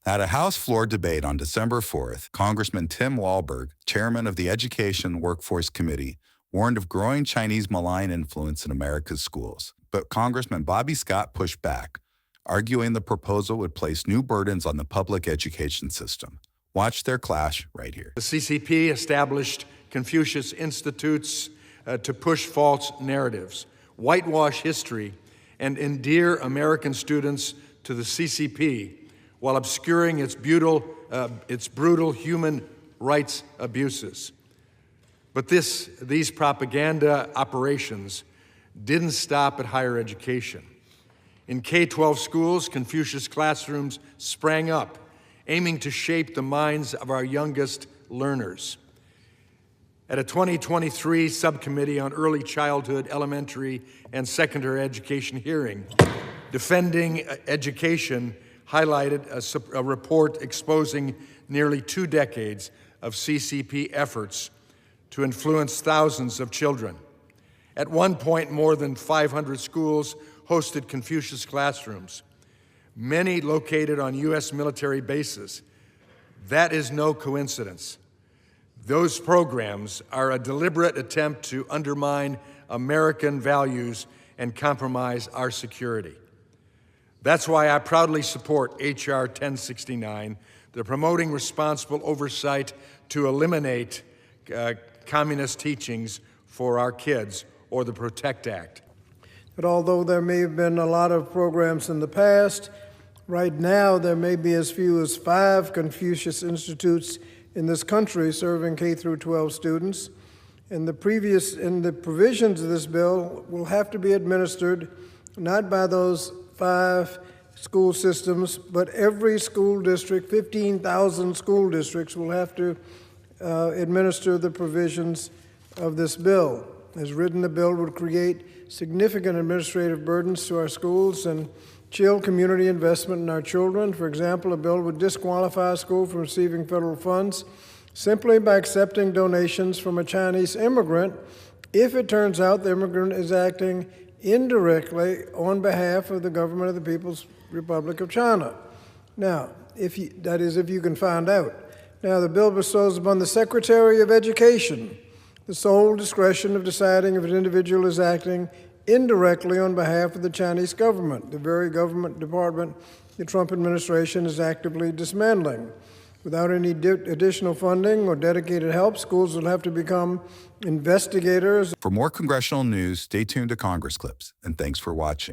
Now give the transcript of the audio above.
At a House floor debate on December 4th, Congressman Tim Walberg, chairman of the Education Workforce Committee, warned of growing Chinese malign influence in America's schools. But Congressman Bobby Scott pushed back, arguing the proposal would place new burdens on the public education system. Watch their clash right here. The CCP established Confucius Institutes to push false narratives, whitewash history, and endear American students to the CCP while obscuring its brutal human rights abuses. But these propaganda operations didn't stop at higher education. In K-12 schools, Confucius classrooms sprang up, aiming to shape the minds of our youngest learners. At a 2023 subcommittee on early childhood, elementary, and secondary education hearing, Defending Education highlighted a report exposing nearly 2 decades of CCP efforts to influence thousands of children. At one point, more than 500 schools hosted Confucius classrooms, many located on U.S. military bases. That is no coincidence. Those programs are a deliberate attempt to undermine American values and compromise our security. That's why I proudly support H.R. 1069, the Promoting Responsible Oversight to Eliminate Communist Teachings for Our Kids, or the PROTECT Act. But although there may have been a lot of programs in the past, right now there may be as few as 5 Confucius Institutes in this country serving K through 12 students. And the provisions of this bill will have to be administered not by those 5 school systems, but every school district, 15,000 school districts will have to administer the provisions of this bill. As written, the bill would create significant administrative burdens to our schools and chill community investment in our children. For example, a bill would disqualify a school from receiving federal funds simply by accepting donations from a Chinese immigrant if it turns out the immigrant is acting indirectly on behalf of the government of the People's Republic of China. Now, if you can find out. Now, the bill bestows upon the Secretary of Education the sole discretion of deciding if an individual is acting indirectly on behalf of the Chinese government, the very government department the Trump administration is actively dismantling. Without any additional funding or dedicated help, schools will have to become investigators. For more congressional news, stay tuned to Congress Clips, and thanks for watching.